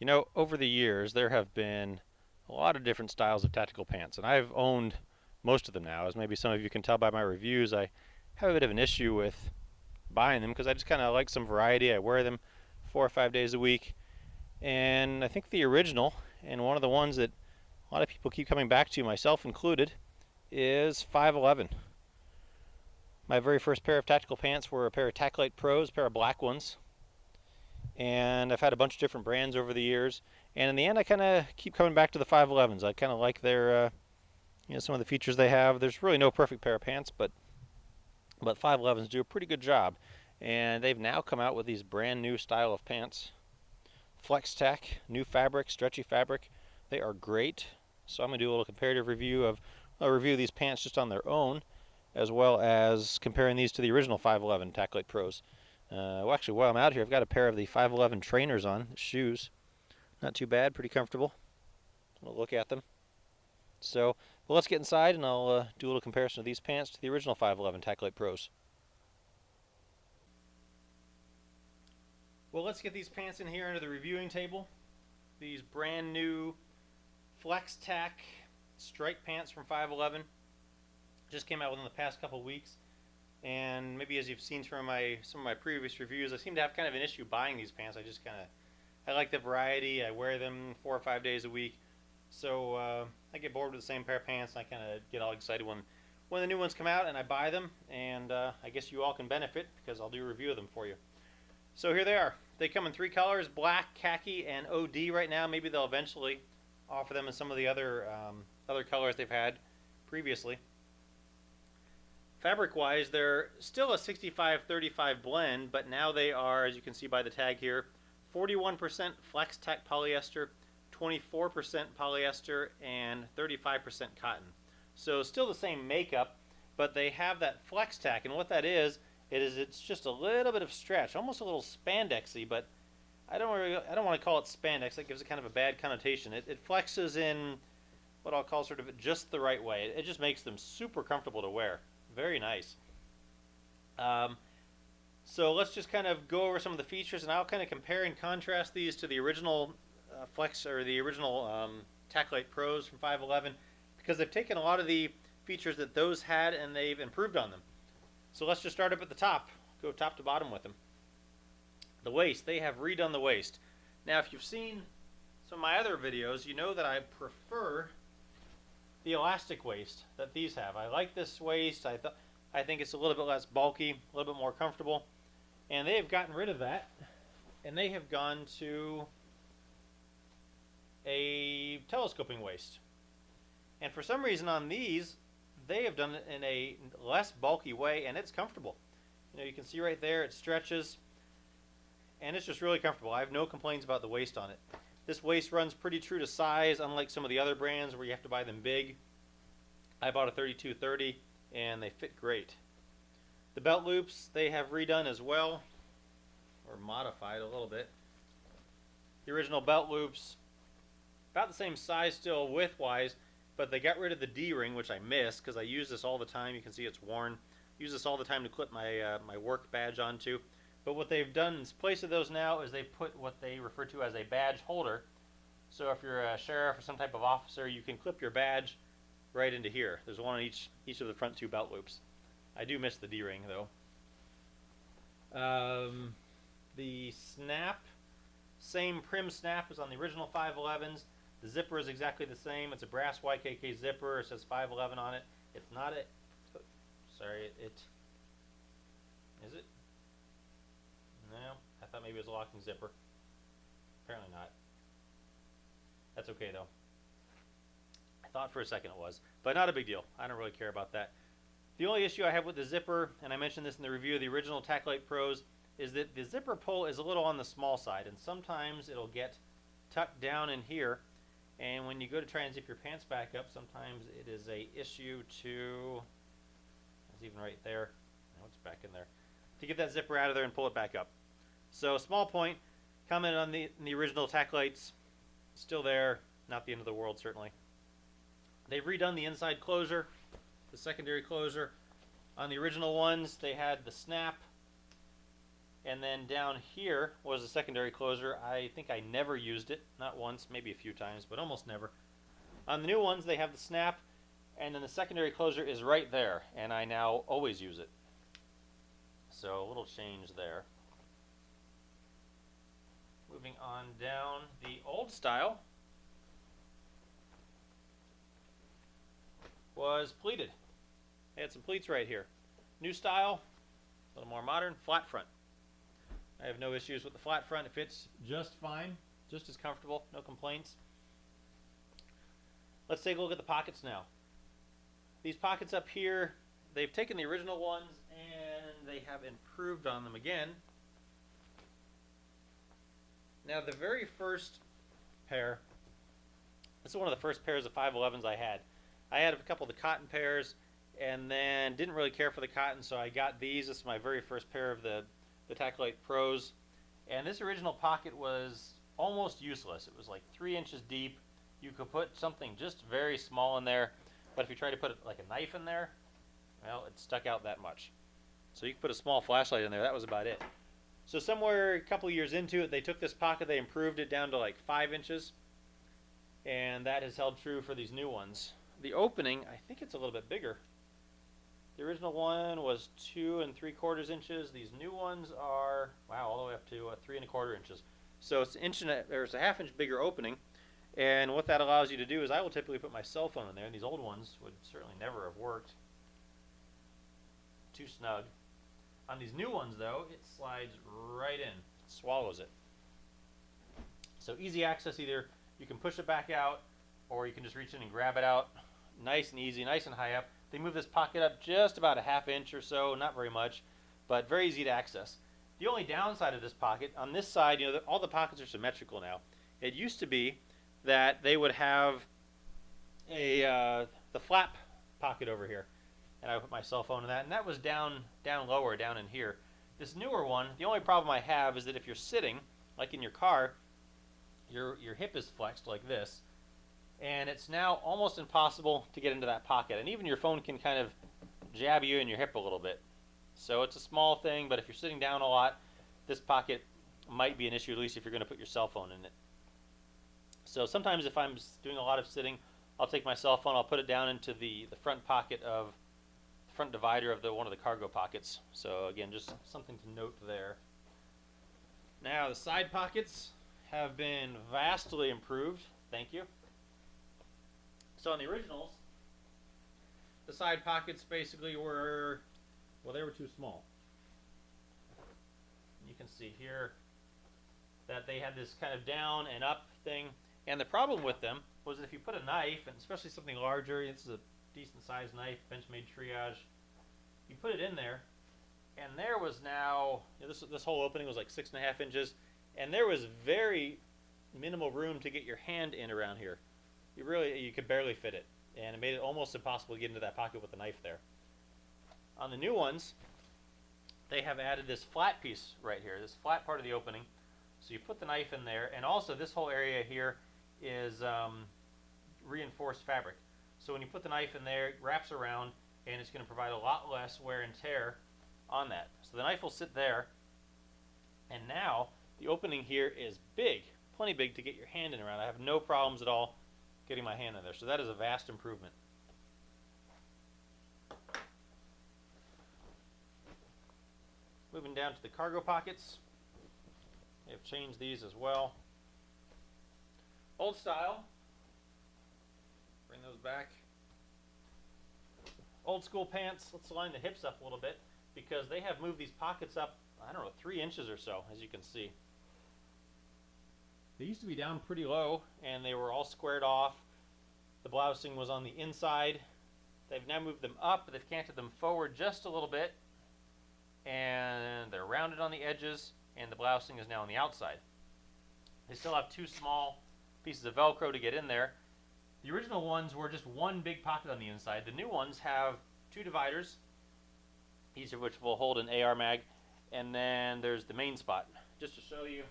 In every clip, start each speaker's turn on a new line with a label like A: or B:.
A: You know, over the years, there have been a lot of different styles of tactical pants, and I've owned most of them now. As maybe some of you can tell by my reviews, I have a bit of an issue with buying them because I just kind of like some variety. I wear them 4 or 5 days a week, and I think the original, and one of the ones that a lot of people keep coming back to, myself included, is 5.11. My very first pair of tactical pants were a pair of Tactite Pros, a pair of black ones, and I've had a bunch of different brands over the years. And in the end, I kind of keep coming back to the 5.11s. I kind of like their, some of the features they have. There's really no perfect pair of pants, but 5.11s do a pretty good job. And they've now come out with these brand new style of pants, Flextac, new fabric, stretchy fabric. They are great. So I'm gonna do a little comparative review of these pants just on their own, as well as comparing these to the original 5.11 Tactite Pros. Well, actually, while I'm out here, I've got a pair of the 5.11 trainers on, shoes. Not too bad, pretty comfortable. We'll look at them. So, well, let's get inside and I'll do a little comparison of these pants to the original 5.11 Tactite Pros. Well, let's get these pants in here under the reviewing table. These brand new Flextac Stryke pants from 5.11 just came out within the past couple weeks. And maybe as you've seen from some of my previous reviews, I seem to have kind of an issue buying these pants. I like the variety. I wear them 4 or 5 days a week. So I get bored with the same pair of pants, and I kind of get all excited when the new ones come out and I buy them. And I guess you all can benefit because I'll do a review of them for you. So here they are. They come in 3 colors, black, khaki, and OD right now. Maybe they'll eventually offer them in some of the other colors they've had previously. Fabric-wise, they're still a 65-35 blend, but now they are, as you can see by the tag here, 41% Flextac polyester, 24% polyester, and 35% cotton. So still the same makeup, but they have that Flextac, and what that is, it's just a little bit of stretch, almost a little spandexy, but I don't want to call it spandex. That gives it kind of a bad connotation. It flexes in what I'll call sort of just the right way. It just makes them super comfortable to wear. Very nice. So let's just kind of go over some of the features, and I'll kind of compare and contrast these to the original the original Tactite Pros from 5.11, because they've taken a lot of the features that those had and they've improved on them. So let's just start up at the top, go top to bottom with them. The waist, they have redone the waist. Now, if you've seen some of my other videos, you know that I prefer the elastic waist that these have. I like this waist. I think it's a little bit less bulky, a little bit more comfortable, and they have gotten rid of that, and they have gone to a telescoping waist. And for some reason on these, they have done it in a less bulky way, and it's comfortable. You know, you can see right there it stretches, and it's just really comfortable. I have no complaints about the waist on it. This waist runs pretty true to size, unlike some of the other brands where you have to buy them big. I bought a 32-30, and they fit great. The belt loops, they have redone as well, or modified a little bit. The original belt loops, about the same size still width-wise, but they got rid of the D-ring, which I miss because I use this all the time. You can see it's worn. I use this all the time to clip my work badge onto. But what they've done in place of those now is they put what they refer to as a badge holder. So if you're a sheriff or some type of officer, you can clip your badge right into here. There's one on each of the front 2 belt loops. I do miss the D-ring though. The snap, same prim snap as on the original 5.11s. The zipper is exactly the same. It's a brass YKK zipper. It says 5.11 on it. It's not a... Sorry, is it? No, I thought maybe it was a locking zipper. Apparently not. That's okay though. I thought for a second it was, but not a big deal. I don't really care about that. The only issue I have with the zipper, and I mentioned this in the review of the original Tactite Pros, is that the zipper pull is a little on the small side, and sometimes it'll get tucked down in here, and when you go to try and zip your pants back up, sometimes it is a issue to... It's even right there. Now it's back in there. To get that zipper out of there and pull it back up. So, small point. Commented on the original Tactites. Still there. Not the end of the world, certainly. They've redone the inside closure, the secondary closure. On the original ones, they had the snap, And then down here was the secondary closer. I think I never used it, not once, maybe a few times, but almost never. On the new ones, they have the snap, and then the secondary closer is right there, and I now always use it. So a little change there. Moving on down, the old style was pleated. They had some pleats right here. New style, a little more modern, flat front. I have no issues with the flat front. It fits just fine, just as comfortable, no complaints. Let's take a look at the pockets now. These pockets up here, they've taken the original ones and they have improved on them again. Now the very first pair, this is one of the first pairs of 5.11s I had. I had a couple of the cotton pairs and then didn't really care for the cotton, so I got these. This is my very first pair of the Tactile Pros. And this original pocket was almost useless. It was like 3 inches deep. You could put something just very small in there, but if you try to put like a knife in there, well, it stuck out that much. So you could put a small flashlight in there. That was about it. So somewhere a couple years into it, they took this pocket, they improved it down to like 5 inches, and that has held true for these new ones. The opening, I think it's a little bit bigger. The original one was 2 3/4 inches. These new ones are, wow, all the way up to 3 1/4 inches. So it's an inch and there's a ½ inch bigger opening. And what that allows you to do is I will typically put my cell phone in there, and these old ones would certainly never have worked. Too snug. On these new ones, though, it slides right in, swallows it. So easy access, either you can push it back out, or you can just reach in and grab it out. Nice and easy, nice and high up. They move this pocket up just about a ½ inch or so, not very much, but very easy to access. The only downside of this pocket, on this side, you know, all the pockets are symmetrical now. It used to be that they would have the flap pocket over here, and I would put my cell phone in that, and that was down lower, down in here. This newer one, the only problem I have is that if you're sitting, like in your car, your hip is flexed like this, and it's now almost impossible to get into that pocket, and even your phone can kind of jab you in your hip a little bit. So it's a small thing, but if you're sitting down a lot, this pocket might be an issue, at least if you're going to put your cell phone in it. So sometimes if I'm doing a lot of sitting, I'll take my cell phone, I'll put it down into the front pocket of the front divider of one of the cargo pockets. So again, just something to note there. Now the side pockets have been vastly improved. Thank you. So on the originals, the side pockets basically were, well, they were too small. You can see here that they had this kind of down and up thing. And the problem with them was that if you put a knife, and especially something larger, this is a decent sized knife, Benchmade Triage, you put it in there, and there was now, you know, this whole opening was like 6.5 inches, and there was very minimal room to get your hand in around here. You could barely fit it, and it made it almost impossible to get into that pocket with a knife there. On the new ones, they have added this flat piece right here, this flat part of the opening. So you put the knife in there, and also this whole area here is reinforced fabric. So when you put the knife in there, it wraps around, and it's going to provide a lot less wear and tear on that. So the knife will sit there, and now the opening here is big, plenty big to get your hand in around. I have no problems at all getting my hand in there. So that is a vast improvement. Moving down to the cargo pockets. They have changed these as well. Old style. Bring those back. Old school pants. Let's line the hips up a little bit because they have moved these pockets up, I don't know, 3 inches or so, as you can see. They used to be down pretty low, and they were all squared off. The blousing was on the inside. They've now moved them up. They've canted them forward just a little bit, and they're rounded on the edges, and the blousing is now on the outside. They still have 2 small pieces of Velcro to get in there. The original ones were just one big pocket on the inside. The new ones have 2 dividers, each of which will hold an AR mag, and then there's the main spot. Just to show you,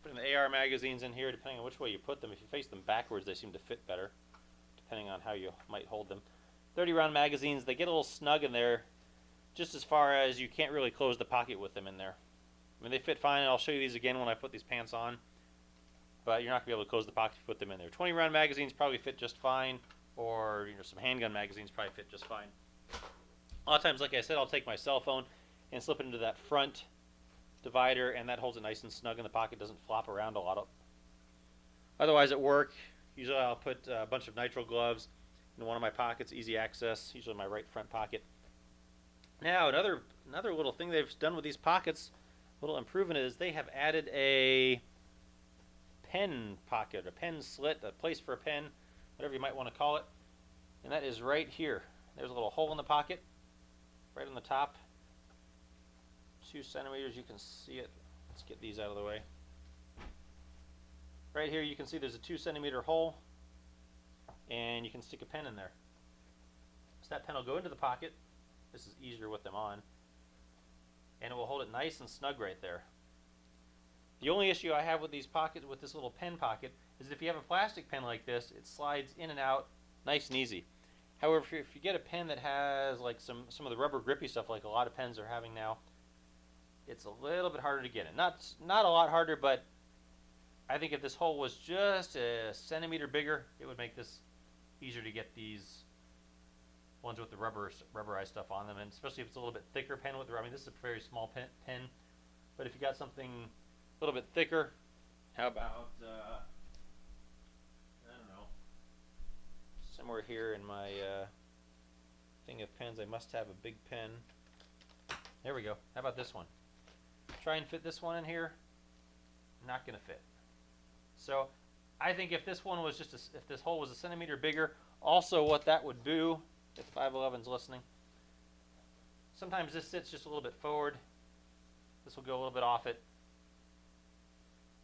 A: putting the AR magazines in here, depending on which way you put them. If you face them backwards, they seem to fit better, depending on how you might hold them. 30 round magazines, they get a little snug in there, just as far as you can't really close the pocket with them in there. I mean, they fit fine, and I'll show you these again when I put these pants on, but you're not going to be able to close the pocket if you put them in there. 20 round magazines probably fit just fine, or some handgun magazines probably fit just fine. A lot of times, like I said, I'll take my cell phone and slip it into that front divider, and that holds it nice and snug in the pocket, doesn't flop around a lot. Otherwise at work, usually I'll put a bunch of nitrile gloves in one of my pockets, easy access, usually my right front pocket. Now another little thing they've done with these pockets, a little improvement, is they have added a pen pocket, a pen slit, a place for a pen, whatever you might want to call it, and that is right here. There's a little hole in the pocket, right on the top, 2 centimeters, you can see it. Let's get these out of the way. Right here you can see there's a 2 centimeter hole, and you can stick a pen in there. So that pen will go into the pocket. This is easier with them on, and it will hold it nice and snug right there. The only issue I have with these pockets, with this little pen pocket, is if you have a plastic pen like this, it slides in and out nice and easy. However, if you get a pen that has like some of the rubber grippy stuff like a lot of pens are having now, it's a little bit harder to get in. Not a lot harder, but I think if this hole was just a centimeter bigger, it would make this easier to get these ones with the rubberized stuff on them, and especially if it's a little bit thicker pen with the, I mean, this is a very small pen, but if you got something a little bit thicker, how about, I don't know, somewhere here in my thing of pens, I must have a big pen. There we go. How about this one? Try and fit this one in here. Not going to fit. So I think if this one was if this hole was a centimeter bigger, also what that would do, if 5.11's listening, sometimes this sits just a little bit forward. This will go a little bit off it.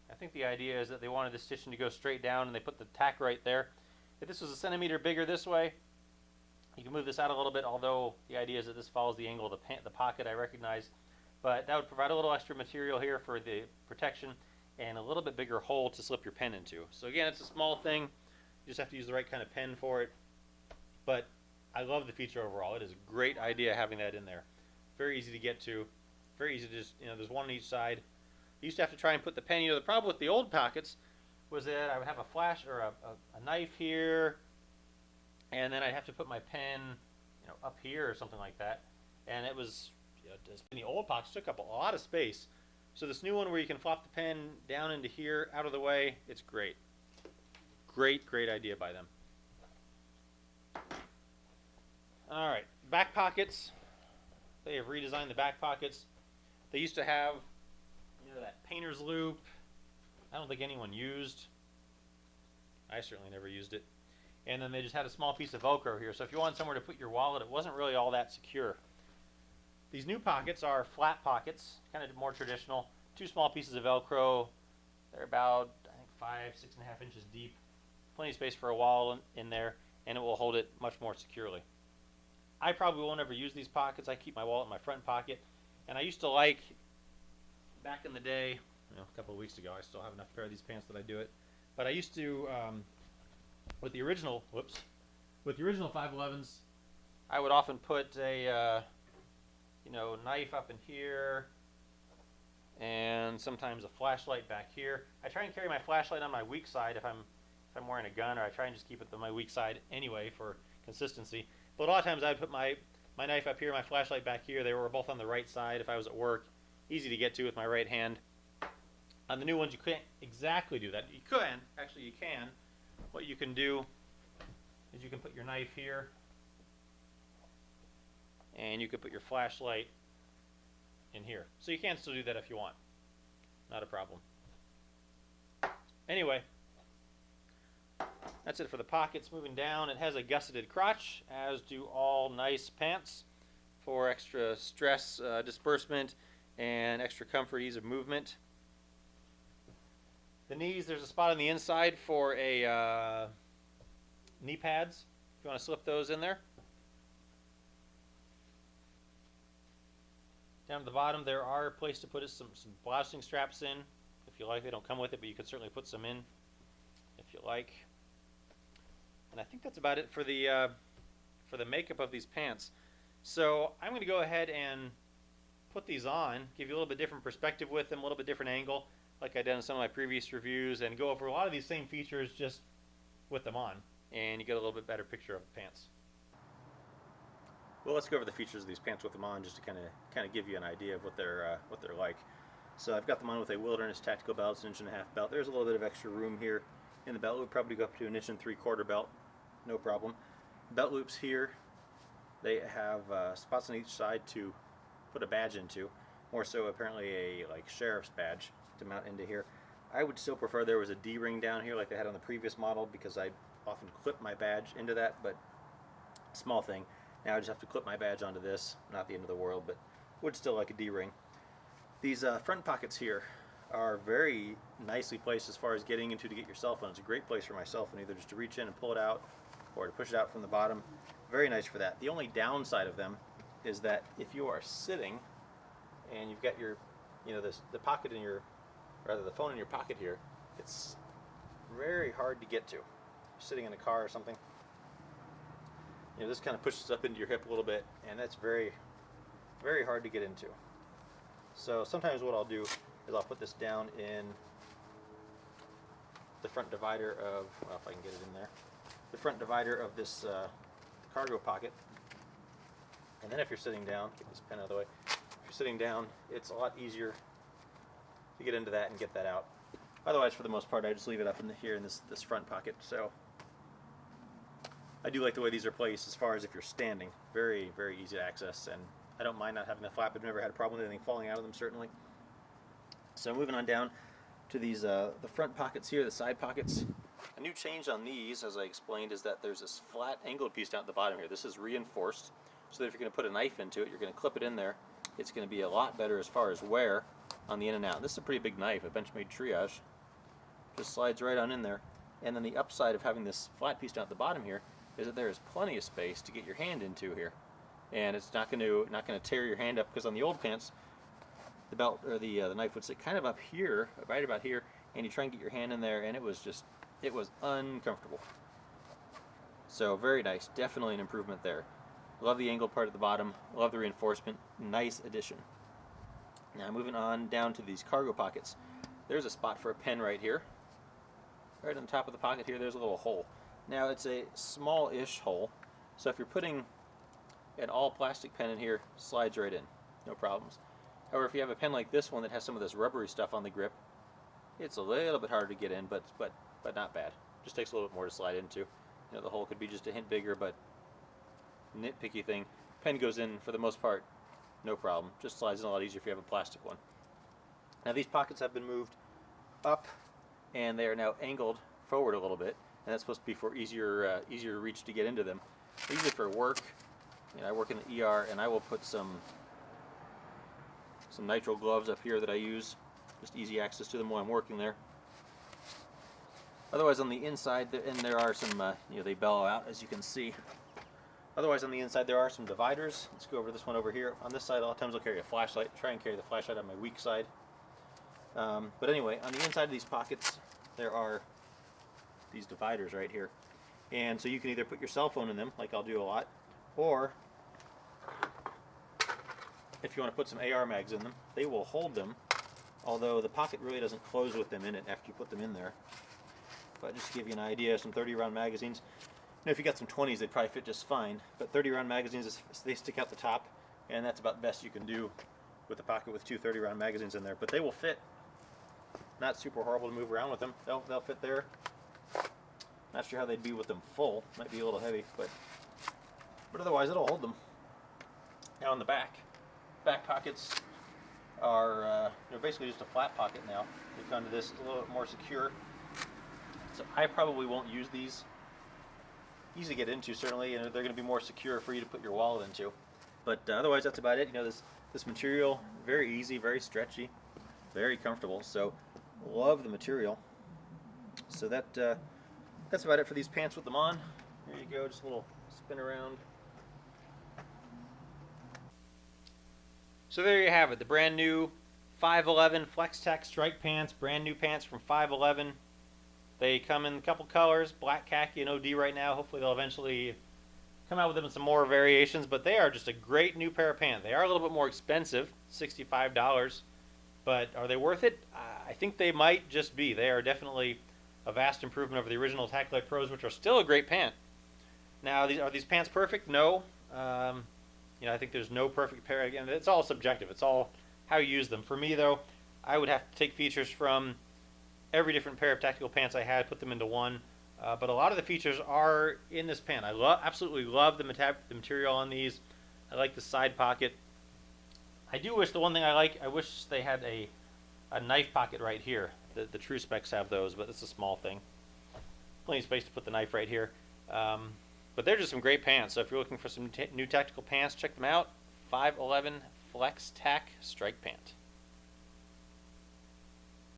A: I think the idea is that they wanted this stitching to go straight down, and they put the tack right there. If this was a centimeter bigger this way, you can move this out a little bit, although the idea is that this follows the angle of the pocket, I recognize. But that would provide a little extra material here for the protection and a little bit bigger hole to slip your pen into. So again, it's a small thing. You just have to use the right kind of pen for it. But I love the feature overall. It is a great idea having that in there. Very easy to get to. Very easy to just, there's one on each side. I used to have to try and put the pen, the problem with the old pockets was that I would have a flash or a knife here, and then I'd have to put my pen, up here or something like that. And it was, the old pockets took up a lot of space. So this new one where you can flop the pen down into here, out of the way, it's great. Great idea by them. Alright, back pockets. They have redesigned the back pockets. They used to have, that painter's loop. I don't think anyone used. I certainly never used it. And then they just had a small piece of Velcro here. So if you wanted somewhere to put your wallet, it wasn't really all that secure. These new pockets are flat pockets, kind of more traditional. 2 small pieces of Velcro. They're about, I think, 5, 6.5 inches deep. Plenty of space for a wallet in there, and it will hold it much more securely. I probably won't ever use these pockets. I keep my wallet in my front pocket. And I used to like, back in the day, a couple of weeks ago, I still have enough pair of these pants that I do it. But I used to, with the original 5.11s, I would often put a, knife up in here, and sometimes a flashlight back here. I try and carry my flashlight on my weak side if I'm wearing a gun, or I try and just keep it on my weak side anyway for consistency. But a lot of times I'd put my knife up here, my flashlight back here. They were both on the right side if I was at work. Easy to get to with my right hand. On the new ones, you can't exactly do that. You can. Actually, you can. What you can do is you can put your knife here, and you can put your flashlight in here. So you can still do that if you want. Not a problem. Anyway, that's it for the pockets. Moving down, it has a gusseted crotch, as do all nice pants, for extra stress disbursement and extra comfort, ease of movement. The knees, there's a spot on the inside for a knee pads, if you want to slip those in there. Down at the bottom, there are a place to put some blousing straps in, if you like. They don't come with it, but you could certainly put some in, if you like. And I think that's about it for the makeup of these pants. So I'm going to go ahead and put these on, give you a little bit different perspective with them, a little bit different angle, like I did in some of my previous reviews, and go over a lot of these same features just with them on, and you get a little bit better picture of the pants. Well, let's go over the features of these pants with them on, just to kind of give you an idea of what they're like. So I've got them on with a Wilderness tactical belt. It's an 1.5 inch belt. There's a little bit of extra room here in the belt loop. Probably go up to 1.75 inch belt, no problem. Belt loops here, they have spots on each side to put a badge into. More so, apparently, a sheriff's badge to mount into here. I would still prefer there was a D-ring down here like they had on the previous model, because I often clip my badge into that, but small thing. Now I just have to clip my badge onto this. Not the end of the world, but would still like a D-ring. These front pockets here are very nicely placed as far as getting into to get your cell phone. It's a great place for my cell phone, either just to reach in and pull it out or to push it out from the bottom. Very nice for that. The only downside of them is that if you are sitting and you've got your, the pocket in your, rather the phone in your pocket here, it's very hard to get to. You're sitting in a car or something. This kind of pushes up into your hip a little bit, and that's very, very hard to get into. So sometimes what I'll do is I'll put this down in the front divider of, well, if I can get it in there, the front divider of this cargo pocket. And then if you're sitting down, get this pen out of the way, if you're sitting down, it's a lot easier to get into that and get that out. Otherwise, for the most part, I just leave it up in here in this front pocket. So I do like the way these are placed as far as if you're standing. Very, very easy to access, and I don't mind not having a flap. I've never had a problem with anything falling out of them, certainly. So moving on down to these, the front pockets here, the side pockets. A new change on these, as I explained, is that there's this flat angled piece down at the bottom here. This is reinforced, so that if you're going to put a knife into it, you're going to clip it in there. It's going to be a lot better as far as wear on the in and out. This is a pretty big knife, a Benchmade Triage. Just slides right on in there. And then the upside of having this flat piece down at the bottom here is that there is plenty of space to get your hand into here, and it's not going to tear your hand up, because on the old pants, the belt or the knife would sit kind of up here, right about here, and you try and get your hand in there, and it was uncomfortable. So very nice, definitely an improvement there. Love the angled part at the bottom, love the reinforcement, nice addition. Now moving on down to these cargo pockets. There's a spot for a pen right here. Right on the top of the pocket here, there's a little hole. Now it's a small-ish hole, so if you're putting an all-plastic pen in here, slides right in, no problems. However, if you have a pen like this one that has some of this rubbery stuff on the grip, it's a little bit harder to get in, but not bad. Just takes a little bit more to slide into. The hole could be just a hint bigger, but nitpicky thing. Pen goes in for the most part, no problem. Just slides in a lot easier if you have a plastic one. Now these pockets have been moved up, and they are now angled forward a little bit. And that's supposed to be for easier reach to get into them. Usually for work, I work in the ER, and I will put some nitrile gloves up here that I use. Just easy access to them while I'm working there. Otherwise, on the inside, and there are some, they bellow out, as you can see. Otherwise, on the inside, there are some dividers. Let's go over this one over here. On this side, a lot of times I'll carry a flashlight. Try and carry the flashlight on my weak side. But anyway, on the inside of these pockets, there are these dividers right here, and so you can either put your cell phone in them, like I'll do a lot, or if you want to put some AR mags in them, they will hold them, although the pocket really doesn't close with them in it after you put them in there. But just to give you an idea, some 30-round magazines, if you got some 20s, they'd probably fit just fine, but 30-round magazines, they stick out the top, and that's about the best you can do with a pocket with two 30-round magazines in there, but they will fit. Not super horrible to move around with them. They'll fit there. Not sure how they'd be with them full. Might be a little heavy, but otherwise it'll hold them. Now on the back pockets are basically just a flat pocket now. We've gone to this, it's a little bit more secure. So I probably won't use these. Easy to get into, certainly, and they're going to be more secure for you to put your wallet into. But otherwise, that's about it. This material, very easy, very stretchy, very comfortable. So love the material. So that's about it for these pants with them on. There you go, just a little spin around. So there you have it, the brand new 5.11 Flextac Stryke Pants, brand new pants from 5.11. They come in a couple colors, black, khaki, and OD right now. Hopefully they'll eventually come out with them in some more variations, but they are just a great new pair of pants. They are a little bit more expensive, $65. But are they worth it? I think they might just be. They are definitely a vast improvement over the original Tactile Pros, which are still a great pant. Now, are these pants perfect? No. I think there's no perfect pair. Again, it's all subjective. It's all how you use them. For me, though, I would have to take features from every different pair of tactical pants I had, put them into one. But a lot of the features are in this pant. I absolutely love the material on these. I like the side pocket. I do wish the one thing I wish they had a knife pocket right here. The true specs have those, but it's a small thing. Plenty of space to put the knife right here. But they're just some great pants. So if you're looking for some new tactical pants, check them out. 5.11 Flextac Stryke Pant.